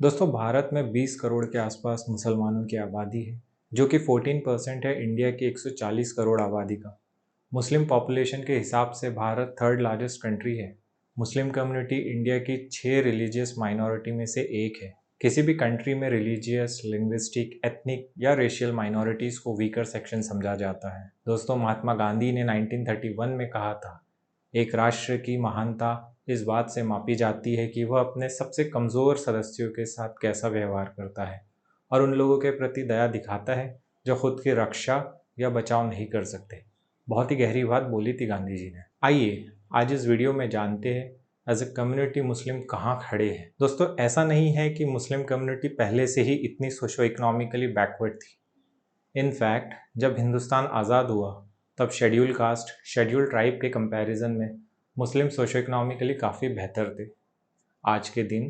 दोस्तों भारत में 20 करोड़ के आसपास मुसलमानों की आबादी है, जो कि 14% है इंडिया की 140 करोड़ आबादी का। मुस्लिम पॉपुलेशन के हिसाब से भारत थर्ड लार्जेस्ट कंट्री है। मुस्लिम कम्युनिटी इंडिया की 6 रिलीजियस माइनॉरिटी में से एक है। किसी भी कंट्री में रिलीजियस, लिंग्विस्टिक, एथनिक या रेशियल माइनॉरिटीज़ को वीकर सेक्शन समझा जाता है। दोस्तों महात्मा गांधी ने 1931 में कहा था, एक राष्ट्र की महानता इस बात से मापी जाती है कि वह अपने सबसे कमज़ोर सदस्यों के साथ कैसा व्यवहार करता है और उन लोगों के प्रति दया दिखाता है जो खुद की रक्षा या बचाव नहीं कर सकते। बहुत ही गहरी बात बोली थी गांधी जी ने। आइए आज इस वीडियो में जानते हैं एज ए कम्युनिटी मुस्लिम कहाँ खड़े हैं। दोस्तों ऐसा नहीं है कि मुस्लिम कम्युनिटी पहले से ही इतनी सोशो इकोनॉमिकली बैकवर्ड थी। इनफैक्ट जब हिंदुस्तान आज़ाद हुआ तब शेड्यूल कास्ट, शेड्यूल ट्राइब के कंपैरिजन में मुस्लिम सोशो इकोनॉमिकली काफ़ी बेहतर थे। आज के दिन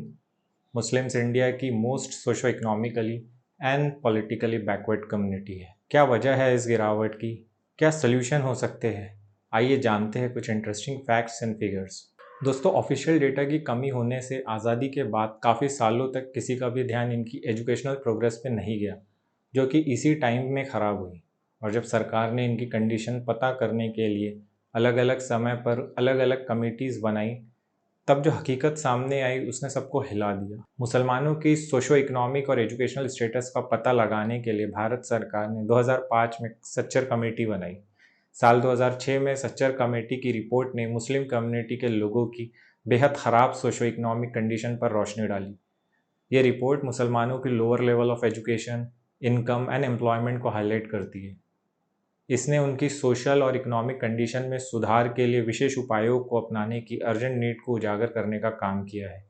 मुस्लिम्स इंडिया की most socio economically and politically backward community है। क्या वजह है इस गिरावट की? क्या सल्यूशन हो सकते हैं? आइए जानते हैं कुछ इंटरेस्टिंग फैक्ट्स एंड फिगर्स। दोस्तों ऑफिशियल डेटा की कमी होने से आज़ादी के बाद काफ़ी सालों तक किसी का भी ध्यान इनकी एजुकेशनल प्रोग्रेस पे नहीं गया, जो कि इसी टाइम में ख़राब हुई। और जब सरकार ने इनकी कंडीशन पता करने के लिए अलग अलग समय पर अलग अलग कमिटीज़ बनाई, तब जो हकीकत सामने आई उसने सबको हिला दिया। मुसलमानों की सोशो इकोनॉमिक और एजुकेशनल स्टेटस का पता लगाने के लिए भारत सरकार ने 2005 में सच्चर कमेटी बनाई। साल 2006 में सच्चर कमेटी की रिपोर्ट ने मुस्लिम कम्युनिटी के लोगों की बेहद ख़राब सोशो इकोनॉमिक कंडीशन पर रोशनी डाली। ये रिपोर्ट मुसलमानों की lower level of education, income and employment को हाईलाइट करती है। इसने उनकी सोशल और इकोनॉमिक कंडीशन में सुधार के लिए विशेष उपायों को अपनाने की अर्जेंट नीड को उजागर करने का काम किया है।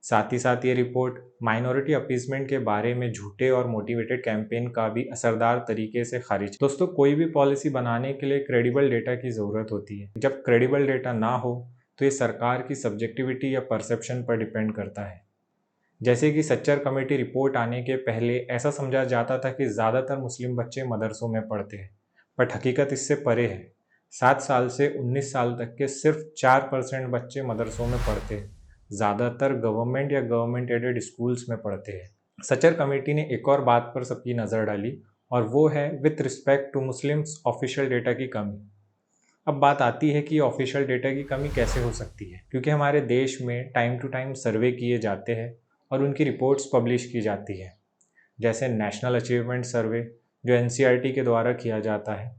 साथ ही साथ ये रिपोर्ट माइनॉरिटी अपीसमेंट के बारे में झूठे और मोटिवेटेड कैंपेन का भी असरदार तरीके से खारिज। दोस्तों कोई भी पॉलिसी बनाने के लिए क्रेडिबल डेटा की ज़रूरत होती है। जब क्रेडिबल डेटा ना हो तो ये सरकार की सब्जेक्टिविटी या परसेप्शन पर डिपेंड करता है। जैसे कि सच्चर कमेटी रिपोर्ट आने के पहले ऐसा समझा जाता था कि ज़्यादातर मुस्लिम बच्चे मदरसों में पढ़ते हैं, बट हकीकत इससे परे है। 7 साल से 19 साल तक के सिर्फ 4% बच्चे मदरसों में पढ़ते हैं। ज़्यादातर गवर्नमेंट या गवर्नमेंट एडेड स्कूल्स में पढ़ते हैं। सच्चर कमेटी ने एक और बात पर सबकी नज़र डाली और वो है with respect to Muslims official data की कमी। अब बात आती है कि ऑफिशियल डेटा की कमी कैसे हो सकती है, क्योंकि हमारे देश में टाइम टू टाइम सर्वे किए जाते हैं और उनकी रिपोर्ट्स पब्लिश की जाती है। जैसे नेशनल अचीवमेंट सर्वे जो एनसीईआरटी के द्वारा किया जाता है,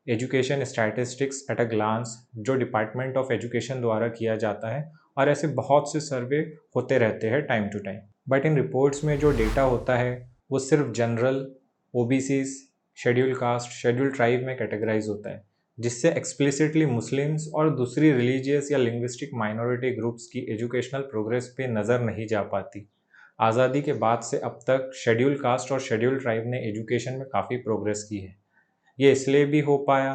education statistics at a glance जो डिपार्टमेंट ऑफ एजुकेशन द्वारा किया जाता है, और ऐसे बहुत से सर्वे होते रहते हैं टाइम टू टाइम। बट इन रिपोर्ट्स में जो डेटा होता है वो सिर्फ general, OBCs, schedule caste, schedule tribe में कैटेगराइज होता है, जिससे एक्सप्लिसिटली मुस्लिम्स और दूसरी रिलीजियस या लिंग्विस्टिक माइनॉरिटी ग्रुप्स की एजुकेशनल प्रोग्रेस पे नज़र नहीं जा पाती। आज़ादी के बाद से अब तक शेड्यूल कास्ट और शेड्यूल ट्राइब ने एजुकेशन में काफ़ी प्रोग्रेस की है। ये इसलिए भी हो पाया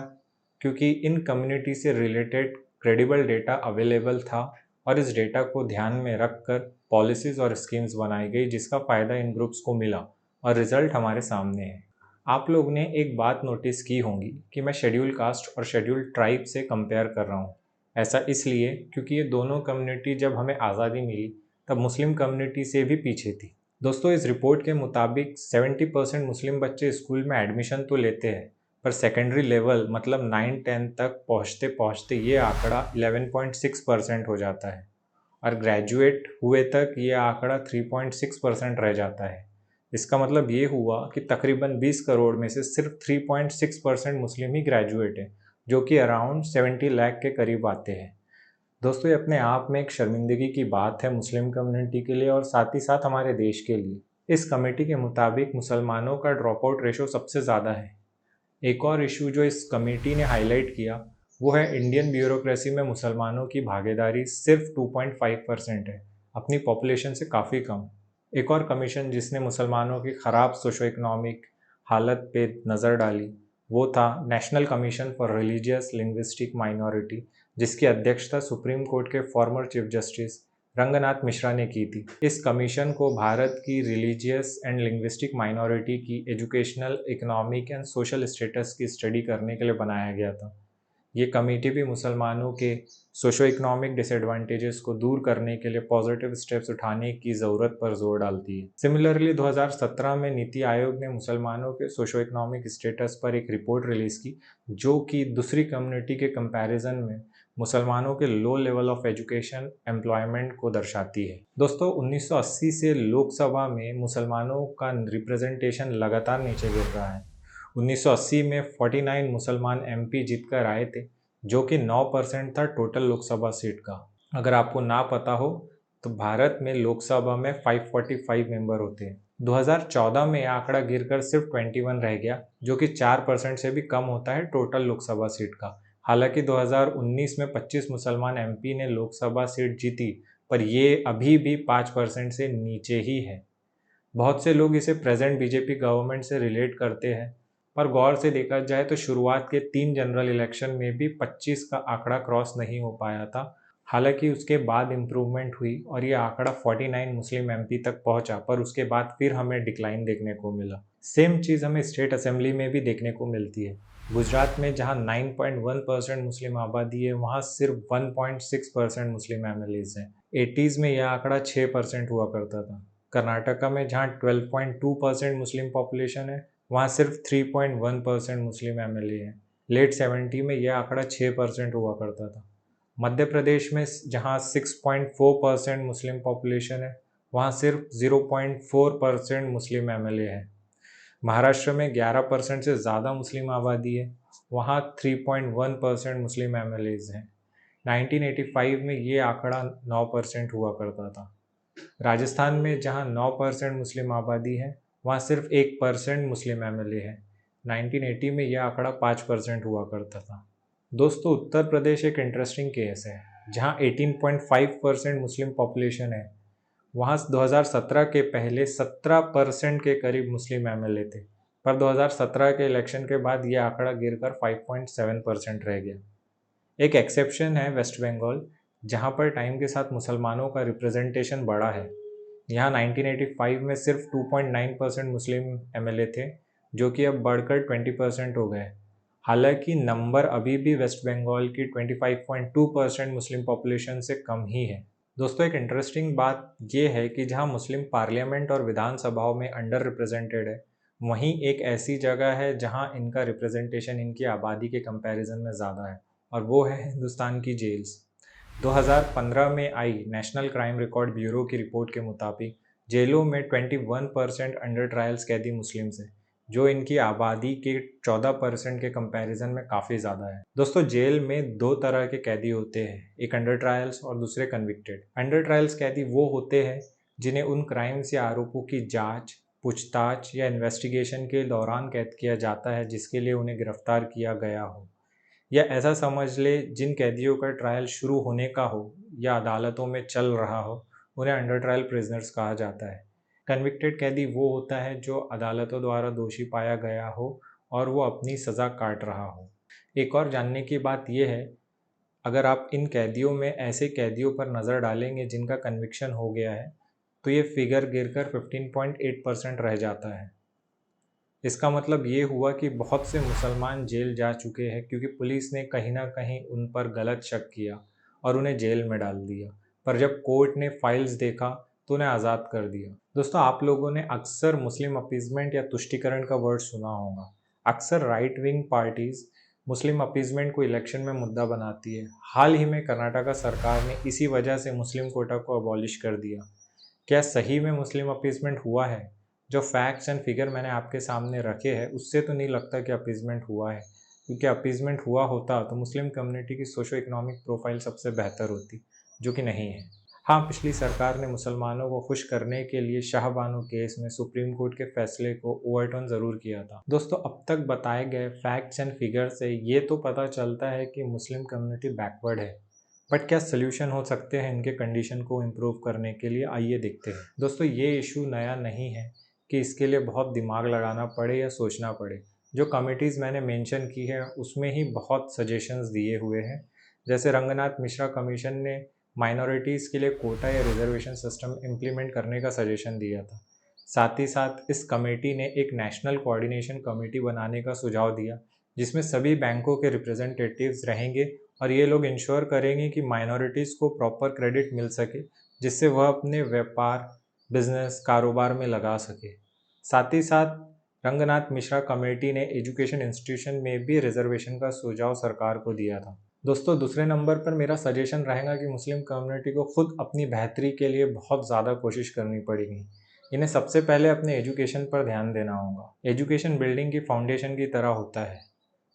क्योंकि इन कम्युनिटी से रिलेटेड क्रेडिबल डेटा अवेलेबल था और इस डेटा को ध्यान में रखकर पॉलिसीज़ और स्कीम्स बनाई गई, जिसका फ़ायदा इन ग्रुप्स को मिला और रिज़ल्ट हमारे सामने है। आप लोग ने एक बात नोटिस की होंगी कि मैं शेड्यूल कास्ट और शेड्यूल ट्राइब से कंपेयर कर रहा हूँ। ऐसा इसलिए क्योंकि ये दोनों कम्युनिटी जब हमें आज़ादी मिली तब मुस्लिम कम्युनिटी से भी पीछे थी। दोस्तों इस रिपोर्ट के मुताबिक 70% मुस्लिम बच्चे स्कूल में एडमिशन तो लेते हैं, पर सेकेंडरी लेवल मतलब 9-10 तक पहुँचते पहुँचते ये आंकड़ा 11.6% हो जाता है और ग्रेजुएट हुए तक ये आंकड़ा 3.6% रह जाता है। इसका मतलब ये हुआ कि तकरीबन 20 करोड़ में से सिर्फ 3.6% मुस्लिम ही ग्रेजुएट हैं, जो कि अराउंड 70 लाख के करीब आते हैं। दोस्तों ये अपने आप में एक शर्मिंदगी की बात है मुस्लिम कम्युनिटी के लिए और साथ ही साथ हमारे देश के लिए। इस कमेटी के मुताबिक मुसलमानों का ड्रॉप आउट रेशो सबसे ज़्यादा है। एक और इशू जो इस कमेटी ने हाईलाइट किया वो है इंडियन ब्यूरोक्रेसी में मुसलमानों की भागीदारी सिर्फ 2.5% है, अपनी पॉपुलेशन से काफ़ी कम। एक और कमीशन जिसने मुसलमानों की ख़राब सोशो इकनॉमिक हालत पे नज़र डाली वो था national commission for religious linguistic minority, जिसकी अध्यक्षता सुप्रीम कोर्ट के former chief justice Ranganath Mishra ने की थी। इस कमीशन को भारत की रिलीजियस एंड लिंग्विस्टिक माइनॉरिटी की educational, economic and social status की स्टडी करने के लिए बनाया गया था, ये कमेटी भी मुसलमानों के सोशो इकोनॉमिक डिसएडवांटेजेस को दूर करने के लिए पॉजिटिव स्टेप्स उठाने की ज़रूरत पर जोर डालती है। सिमिलरली 2017 में नीति आयोग ने मुसलमानों के सोशो इकोनॉमिक स्टेटस पर एक रिपोर्ट रिलीज़ की, जो कि दूसरी कम्युनिटी के कंपैरिजन में मुसलमानों के low level of education employment को दर्शाती है। दोस्तों 1980 से लोकसभा में मुसलमानों का रिप्रेजेंटेशन लगातार नीचे गिर रहा है। 1980 में 49 मुसलमान एमपी जीतकर आए थे, जो कि 9% था टोटल लोकसभा सीट का। अगर आपको ना पता हो तो भारत में लोकसभा में 545 मेंबर होते हैं। 2014 में यह आंकड़ा गिरकर सिर्फ 21 रह गया, जो कि 4% से भी कम होता है टोटल लोकसभा सीट का। हालांकि 2019 में 25 मुसलमान एमपी ने लोकसभा सीट जीती, पर ये अभी भी 5% से नीचे ही है। बहुत से लोग इसे प्रेजेंट बीजेपी गवर्नमेंट से रिलेट करते हैं, पर गौर से देखा जाए तो शुरुआत के 3 जनरल इलेक्शन में भी 25 का आंकड़ा क्रॉस नहीं हो पाया था। हालांकि उसके बाद इम्प्रूवमेंट हुई और ये आंकड़ा 49 मुस्लिम एमपी तक पहुंचा, पर उसके बाद फिर हमें डिक्लाइन देखने को मिला। सेम चीज़ हमें स्टेट असेंबली में भी देखने को मिलती है। गुजरात में जहां 9.1% मुस्लिम आबादी है, वहां सिर्फ 1.6% मुस्लिम एमएलएज हैं। 80s में यह आंकड़ा 6% हुआ करता था। कर्नाटका में जहां 12.2% मुस्लिम पॉपुलेशन है, वहाँ सिर्फ 3.1% मुस्लिम एमएलए हैं। लेट 70 में यह आंकड़ा 6% हुआ करता था। मध्य प्रदेश में जहाँ 6.4% मुस्लिम पॉपुलेशन है, वहाँ सिर्फ 0.4% मुस्लिम एमएलए है। महाराष्ट्र में 11% से ज़्यादा मुस्लिम आबादी है, वहाँ 3.1% मुस्लिम एमएलएज हैं। 1985 में ये आंकड़ा 9% हुआ करता था। राजस्थान में जहाँ 9% मुस्लिम आबादी है, वहाँ सिर्फ 1% मुस्लिम एमएलए है। 1980 में यह आंकड़ा 5% हुआ करता था। दोस्तों उत्तर प्रदेश एक इंटरेस्टिंग केस है, जहाँ 18.5% मुस्लिम पॉपुलेशन है। वहाँ 2017 के पहले 17% के करीब मुस्लिम एमएलए थे, पर 2017 के इलेक्शन के बाद यह आंकड़ा गिरकर 5.7% रह गया। एक एक्सेप्शन है वेस्ट बंगाल, जहाँ पर टाइम के साथ मुसलमानों का रिप्रेजेंटेशन बढ़ा है। यहाँ 1985 में सिर्फ 2.9% मुस्लिम एमएलए थे, जो कि अब बढ़कर 20% हो गए। हालांकि नंबर अभी भी वेस्ट बंगाल की 25.2% मुस्लिम पॉपुलेशन से कम ही है। दोस्तों एक इंटरेस्टिंग बात यह है कि जहाँ मुस्लिम पार्लियामेंट और विधानसभाओं में अंडर रिप्रेजेंटेड है, वहीं एक ऐसी जगह है जहाँ इनका रिप्रेजेंटेशन इनकी आबादी के कंपैरिजन में ज़्यादा है, और वो है हिंदुस्तान की जेल्स। 2015 में आई नेशनल क्राइम रिकॉर्ड ब्यूरो की रिपोर्ट के मुताबिक जेलों में 21% अंडर ट्रायल्स कैदी मुस्लिम्स हैं, जो इनकी आबादी के 14% के कंपैरिजन में काफ़ी ज़्यादा है। दोस्तों जेल में 2 तरह के कैदी होते हैं, एक अंडर ट्रायल्स और दूसरे कन्विक्टेड। अंडर ट्रायल्स कैदी वो होते हैं जिन्हें उन क्राइम्स या आरोपों की जाँच, पूछताछ या इन्वेस्टिगेशन के दौरान कैद किया जाता है जिसके लिए उन्हें गिरफ्तार किया गया हो, या ऐसा समझ ले जिन कैदियों का ट्रायल शुरू होने का हो या अदालतों में चल रहा हो, उन्हें अंडर ट्रायल प्रिजनर्स कहा जाता है। कन्विक्टेड कैदी वो होता है जो अदालतों द्वारा दोषी पाया गया हो और वो अपनी सज़ा काट रहा हो। एक और जानने की बात यह है, अगर आप इन कैदियों में ऐसे कैदियों पर नज़र डालेंगे जिनका कन्विक्शन हो गया है, तो ये फिगर गिरकर 15.8% रह जाता है। इसका मतलब ये हुआ कि बहुत से मुसलमान जेल जा चुके हैं क्योंकि पुलिस ने कहीं ना कहीं उन पर गलत शक किया और उन्हें जेल में डाल दिया, पर जब कोर्ट ने फाइल्स देखा तो उन्हें आज़ाद कर दिया। दोस्तों आप लोगों ने अक्सर मुस्लिम अपीजमेंट या तुष्टिकरण का वर्ड सुना होगा। अक्सर right wing parties Muslim appeasement को इलेक्शन में मुद्दा बनाती है। हाल ही में कर्नाटका सरकार ने इसी वजह से मुस्लिम कोटा को अबॉलिश कर दिया। क्या सही में मुस्लिम अपीजमेंट हुआ है? जो फैक्ट्स एंड फिगर मैंने आपके सामने रखे हैं उससे तो नहीं लगता कि अपीजमेंट हुआ है, क्योंकि अपीजमेंट हुआ होता तो मुस्लिम कम्युनिटी की सोशो इकोनॉमिक प्रोफाइल सबसे बेहतर होती, जो कि नहीं है। हाँ, पिछली सरकार ने मुसलमानों को खुश करने के लिए शाहबानो केस में सुप्रीम कोर्ट के फैसले को ओवरटर्न ज़रूर किया था। दोस्तों अब तक बताए गए फैक्ट्स एंड फिगर से ये तो पता चलता है कि मुस्लिम कम्युनिटी बैकवर्ड है, बट क्या सोल्यूशन हो सकते हैं इनके कंडीशन को इम्प्रूव करने के लिए? आइए देखते हैं। दोस्तों ये इशू नया नहीं है कि इसके लिए बहुत दिमाग लगाना पड़े या सोचना पड़े। जो कमिटीज़ मैंने मेंशन की है उसमें ही बहुत सजेशंस दिए हुए हैं। जैसे रंगनाथ मिश्रा कमीशन ने माइनॉरिटीज़ के लिए कोटा या रिजर्वेशन सिस्टम इम्प्लीमेंट करने का सजेशन दिया था। साथ ही साथ इस कमेटी ने एक नेशनल कोऑर्डिनेशन कमेटी बनाने का सुझाव दिया जिसमें सभी बैंकों के रिप्रेजेंटेटिव्स रहेंगे और ये लोग इंश्योर करेंगे कि माइनॉरिटीज़ को प्रॉपर क्रेडिट मिल सके, जिससे वह अपने व्यापार, बिजनेस, कारोबार में लगा सके। साथ ही साथ रंगनाथ मिश्रा कमेटी ने एजुकेशन इंस्टीट्यूशन में भी रिजर्वेशन का सुझाव सरकार को दिया था। दोस्तों, दूसरे नंबर पर मेरा सजेशन रहेगा कि मुस्लिम कम्युनिटी को खुद अपनी बेहतरी के लिए बहुत ज़्यादा कोशिश करनी पड़ेगी। इन्हें सबसे पहले अपने एजुकेशन पर ध्यान देना होगा। एजुकेशन बिल्डिंग की फाउंडेशन की तरह होता है,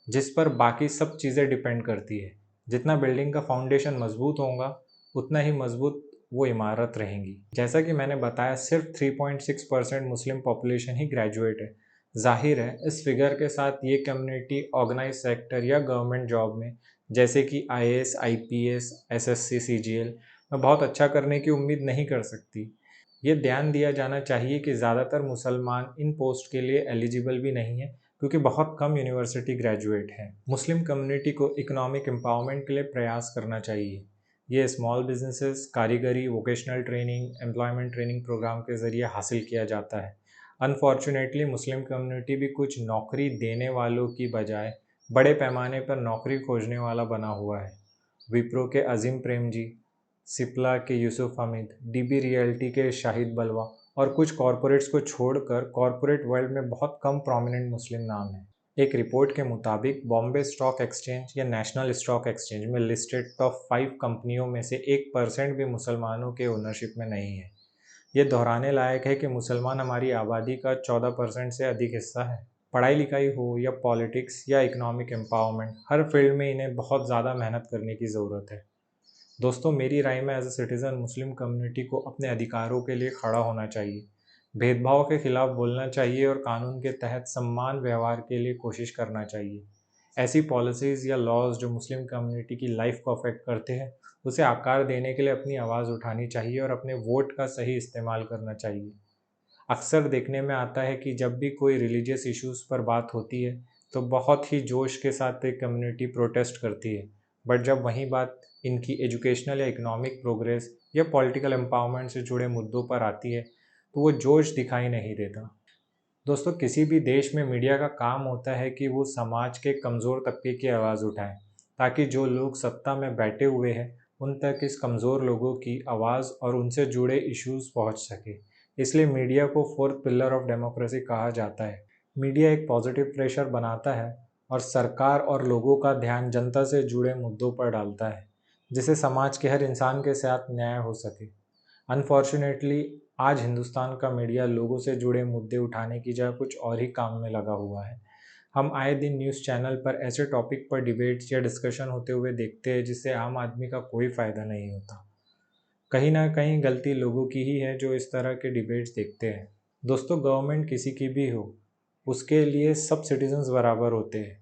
जिस पर बाकी सब चीज़ें डिपेंड करती है। जितना बिल्डिंग का फाउंडेशन मजबूत होगा, उतना ही मजबूत वो इमारत रहेंगी। जैसा कि मैंने बताया, सिर्फ 3.6% मुस्लिम पॉपुलेशन ही ग्रेजुएट है। जाहिर है, इस फिगर के साथ ये कम्युनिटी ऑर्गेनाइज सेक्टर या गवर्नमेंट जॉब में, जैसे कि IAS, IPS, SSC, CGL में बहुत अच्छा करने की उम्मीद नहीं कर सकती। ये ध्यान दिया जाना चाहिए कि ज़्यादातर मुसलमान इन पोस्ट के लिए एलिजिबल भी नहीं है, क्योंकि बहुत कम यूनिवर्सिटी ग्रेजुएट हैं। मुस्लिम कम्युनिटी को इकोनॉमिक एम्पावरमेंट के लिए प्रयास करना चाहिए। ये स्मॉल बिजनेसेस, कारीगरी, vocational training, employment training program के ज़रिए हासिल किया जाता है। अनफॉर्चुनेटली मुस्लिम कम्युनिटी भी कुछ नौकरी देने वालों की बजाय बड़े पैमाने पर नौकरी खोजने वाला बना हुआ है। विप्रो के अजीम प्रेम जी, सिप्ला के यूसुफ हमीद, DB रियल्टी के शाहिद बलवा और कुछ कॉरपोरेट्स को छोड़कर कॉरपोरेट वर्ल्ड में बहुत कम प्रोमिनेंट मुस्लिम नाम हैं। एक रिपोर्ट के मुताबिक बॉम्बे स्टॉक एक्सचेंज या नेशनल स्टॉक एक्सचेंज में लिस्टेड टॉप 5 कंपनियों में से 1% भी मुसलमानों के ओनरशिप में नहीं है। ये दोहराने लायक है कि मुसलमान हमारी आबादी का 14% से अधिक हिस्सा है। पढ़ाई लिखाई हो या पॉलिटिक्स या इकोनॉमिक एम्पावरमेंट, हर फील्ड में इन्हें बहुत ज़्यादा मेहनत करने की ज़रूरत है। दोस्तों, मेरी राय में as a citizen Muslim community को अपने अधिकारों के लिए खड़ा होना चाहिए, भेदभाव के खिलाफ बोलना चाहिए और कानून के तहत सम्मान व्यवहार के लिए कोशिश करना चाहिए। ऐसी पॉलिसीज़ या लॉज जो मुस्लिम कम्युनिटी की लाइफ को अफेक्ट करते हैं, उसे आकार देने के लिए अपनी आवाज़ उठानी चाहिए और अपने वोट का सही इस्तेमाल करना चाहिए। अक्सर देखने में आता है कि जब भी कोई रिलीजियस इश्यूज़ पर बात होती है, तो बहुत ही जोश के साथ एक कम्युनिटी प्रोटेस्ट करती है, बट जब वही बात इनकी एजुकेशनल या इकोनॉमिक प्रोग्रेस या पॉलिटिकल एम्पावरमेंट से जुड़े मुद्दों पर आती है, तो वो जोश दिखाई नहीं देता। दोस्तों, किसी भी देश में मीडिया का काम होता है कि वो समाज के कमज़ोर तबके की आवाज़ उठाए, ताकि जो लोग सत्ता में बैठे हुए हैं उन तक इस कमज़ोर लोगों की आवाज़ और उनसे जुड़े इश्यूज़ पहुंच सके। इसलिए मीडिया को फोर्थ पिलर ऑफ डेमोक्रेसी कहा जाता है। मीडिया एक पॉजिटिव प्रेशर बनाता है और सरकार और लोगों का ध्यान जनता से जुड़े मुद्दों पर डालता है, जिससे समाज के हर इंसान के साथ न्याय हो सके। अनफॉर्चुनेटली आज हिंदुस्तान का मीडिया लोगों से जुड़े मुद्दे उठाने की जगह कुछ और ही काम में लगा हुआ है। हम आए दिन न्यूज़ चैनल पर ऐसे टॉपिक पर डिबेट्स या डिस्कशन होते हुए देखते हैं जिससे आम आदमी का कोई फ़ायदा नहीं होता। कहीं ना कहीं गलती लोगों की ही है जो इस तरह के डिबेट्स देखते हैं। दोस्तों, गवर्नमेंट किसी की भी हो, उसके लिए सब सिटीजन्स बराबर होते हैं,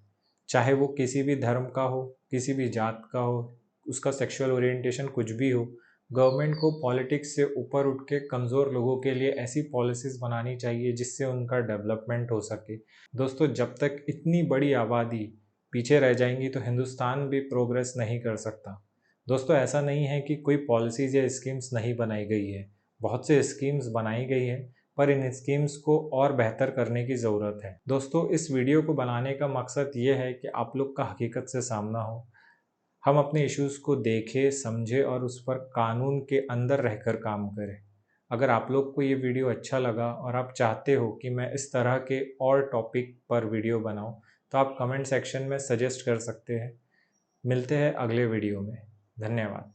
चाहे वो किसी भी धर्म का हो, किसी भी जात का हो, उसका सेक्सुअल ओरिएंटेशन कुछ भी हो। गवर्नमेंट को पॉलिटिक्स से ऊपर उठ के कमज़ोर लोगों के लिए ऐसी पॉलिसीज़ बनानी चाहिए जिससे उनका डेवलपमेंट हो सके। दोस्तों, जब तक इतनी बड़ी आबादी पीछे रह जाएंगी तो हिंदुस्तान भी प्रोग्रेस नहीं कर सकता। दोस्तों, ऐसा नहीं है कि कोई पॉलिसीज़ या स्कीम्स नहीं बनाई गई है, बहुत से स्कीम्स बनाई गई है, पर इन स्कीम्स को और बेहतर करने की ज़रूरत है। दोस्तों, इस वीडियो को बनाने का मकसद ये है कि आप लोग का हकीकत से सामना हो, हम अपने इश्यूज़ को देखें, समझें और उस पर कानून के अंदर रहकर काम करें। अगर आप लोग को ये वीडियो अच्छा लगा और आप चाहते हो कि मैं इस तरह के और टॉपिक पर वीडियो बनाऊं, तो आप कमेंट सेक्शन में सजेस्ट कर सकते हैं। मिलते हैं अगले वीडियो में। धन्यवाद।